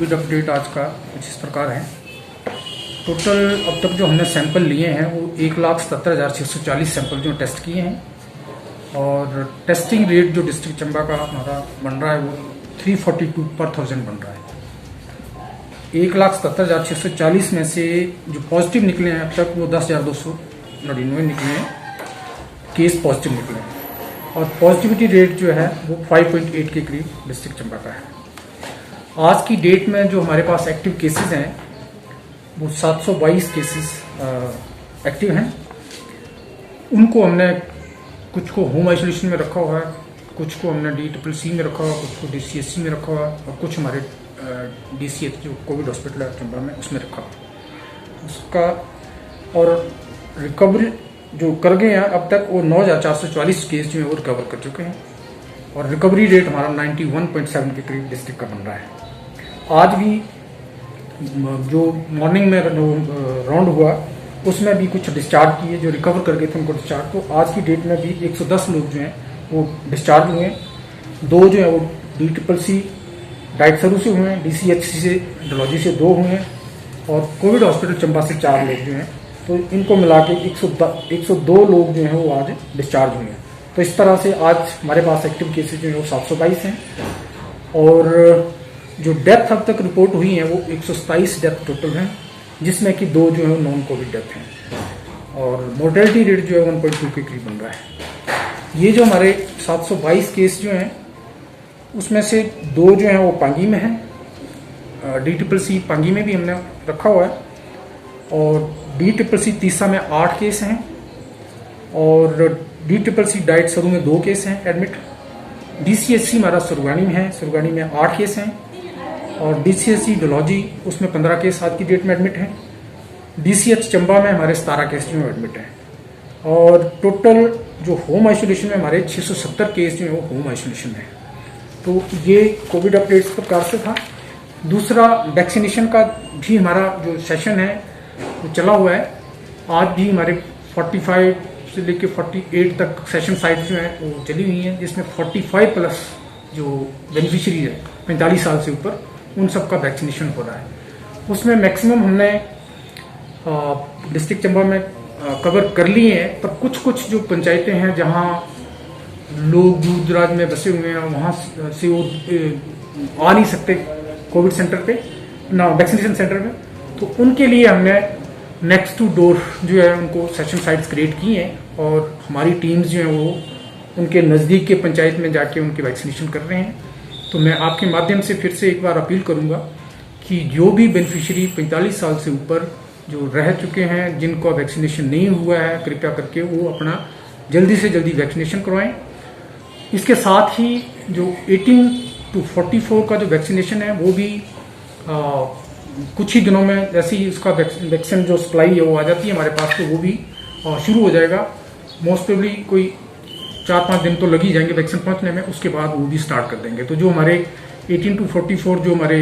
Covid update आज का कुछ इस प्रकार है। टोटल अब तक जो हमने सैंपल लिए हैं वो 1,77,640 सैंपल जो टेस्ट किए हैं और टेस्टिंग रेट जो डिस्ट्रिक्ट चंबा का हमारा बन रहा है वो 342 पर 1000 बन रहा है। 1,77,640 में से जो पॉजिटिव निकले हैं अब तक वो 10,299 निकले हैं, केस पॉजिटिव निकले हैं और पॉजिटिविटी रेट जो है वो 5.8 के करीब डिस्ट्रिक्ट चंबा का है। आज की डेट में जो हमारे पास एक्टिव केसेस हैं वो 722 केसेस एक्टिव हैं। उनको हमने कुछ को होम आइसोलेशन में रखा हुआ है, कुछ को हमने DCCC में रखा हुआ, कुछ को DCHC में रखा हुआ और कुछ हमारे DCH जो कोविड हॉस्पिटल है चंबा में उसमें रखा हुआ उसका। और रिकवरी जो कर गए हैं अब तक वो 9,444 केस जो है वो रिकवर कर चुके हैं और रिकवरी रेट हमारा 91.7 के करीब डिस्ट्रिक्ट का बन रहा है। आज भी जो मॉर्निंग में राउंड हुआ उसमें भी कुछ डिस्चार्ज किए जो रिकवर कर गए थे उनको डिस्चार्ज। तो आज की डेट में भी 110 लोग जो हैं वो डिस्चार्ज हुए हैं। 2 जो है वो DCCC डाइटसरू से हुए हैं, DCHC से डलहौजी से 2 हुए हैं और कोविड हॉस्पिटल चंबा से 4 लोग जो हैं। तो इनको मिला के 102 लोग जो हैं वो आज डिस्चार्ज हुए हैं। तो इस तरह से आज हमारे पास एक्टिव केसेज जो है वो 722 हैं और जो डेथ अब तक रिपोर्ट हुई है वो 127 डेथ टोटल हैं, जिसमें कि 2 जो है नॉन कोविड डेथ हैं और मोर्टेलिटी रेट जो है 1.2 के करीब बन रहा है। ये जो हमारे 722 केस जो हैं उसमें से 2 जो हैं वो पांगी में हैं, DCCC पांगी में भी हमने रखा हुआ है और DCCC तीसा में 8 केस हैं और DCCC डाइट सरू में 2 केस हैं एडमिट। DCHC हमारा सुरगानी में है, सुरगानी में 8 केस हैं और DCHC डलहौजी उसमें 15 केस आज की डेट में एडमिट हैं। DCH चंबा में हमारे 17 केस जो एडमिट हैं और टोटल जो होम आइसोलेशन में हमारे 670 केस जो है वो होम आइसोलेशन में है। तो ये कोविड अपडेट इस प्रकार से था। दूसरा वैक्सीनेशन का भी हमारा जो सेशन है वो चला हुआ है। आज भी हमारे 45 से लेकर 48 तक सेशन साइट जो है वो चली हुई हैं, जिसमें 45 प्लस जो बेनिफिशियरी है 45 साल से ऊपर उन सब का वैक्सीनेशन हो रहा है। उसमें मैक्सिमम हमने डिस्ट्रिक्ट चंबा में कवर कर लिए हैं, पर कुछ कुछ जो पंचायतें हैं जहां लोग दूर दराज में बसे हुए हैं वहां से वो आ नहीं सकते कोविड सेंटर पे ना वैक्सीनेशन सेंटर में, तो उनके लिए हमने नेक्स्ट टू डोर जो है उनको सेशन साइट्स क्रिएट की हैं और हमारी टीम्स जो हैं वो उनके नज़दीक के पंचायत में जाके उनके वैक्सीनेशन कर रहे हैं। तो मैं आपके माध्यम से फिर से एक बार अपील करूंगा कि जो भी बेनिफिशियरी 45 साल से ऊपर जो रह चुके हैं जिनको वैक्सीनेशन नहीं हुआ है, कृपया करके वो अपना जल्दी से जल्दी वैक्सीनेशन करवाएं। इसके साथ ही जो 18 to 44 का जो वैक्सीनेशन है वो भी कुछ ही दिनों में जैसे ही उसका वैक्सीन जो सप्लाई है वो आ जाती है हमारे पास, तो वो भी शुरू हो जाएगा। मोस्ट प्रोबेबली कोई 4-5 दिन तो लग ही जाएंगे वैक्सीन पहुंचने में, उसके बाद वो भी स्टार्ट कर देंगे। तो जो हमारे 18 to 44 जो हमारे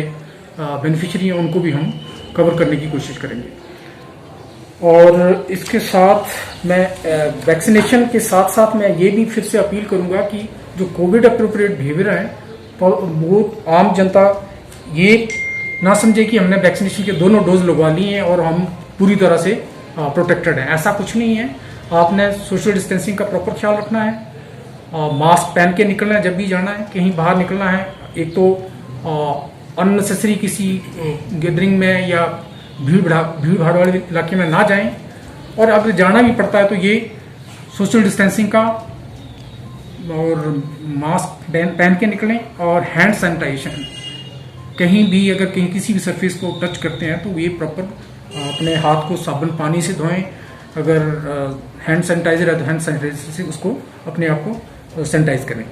बेनिफिशियरी हैं उनको भी हम कवर करने की कोशिश करेंगे। और इसके साथ मैं वैक्सीनेशन के साथ साथ मैं ये भी फिर से अपील करूंगा कि जो कोविड अप्रोप्रिएट बिहेवियर है वो आम जनता ये ना समझे कि हमने वैक्सीनेशन के दोनों डोज लगवा लिए हैं और हम पूरी तरह से प्रोटेक्टेड हैं। ऐसा कुछ नहीं है। आपने सोशल डिस्टेंसिंग का प्रॉपर ख्याल रखना है, मास्क पहन के निकलना है जब भी जाना है, कहीं बाहर निकलना है। एक तो अननेसेसरी किसी गैदरिंग में या भीड़ भाड़ वाले इलाके में ना जाएं और अगर जाना भी पड़ता है तो ये सोशल डिस्टेंसिंग का और मास्क पहन के निकलें और हैंड सैनिटाइजेशन कहीं भी अगर कहीं किसी भी सरफेस को टच करते हैं तो ये प्रॉपर अपने हाथ को साबुन पानी से धोएं। अगर हैंड सैनिटाइजर है तो हैंड सैनिटाइजर से उसको अपने आप को सैनिटाइज करें।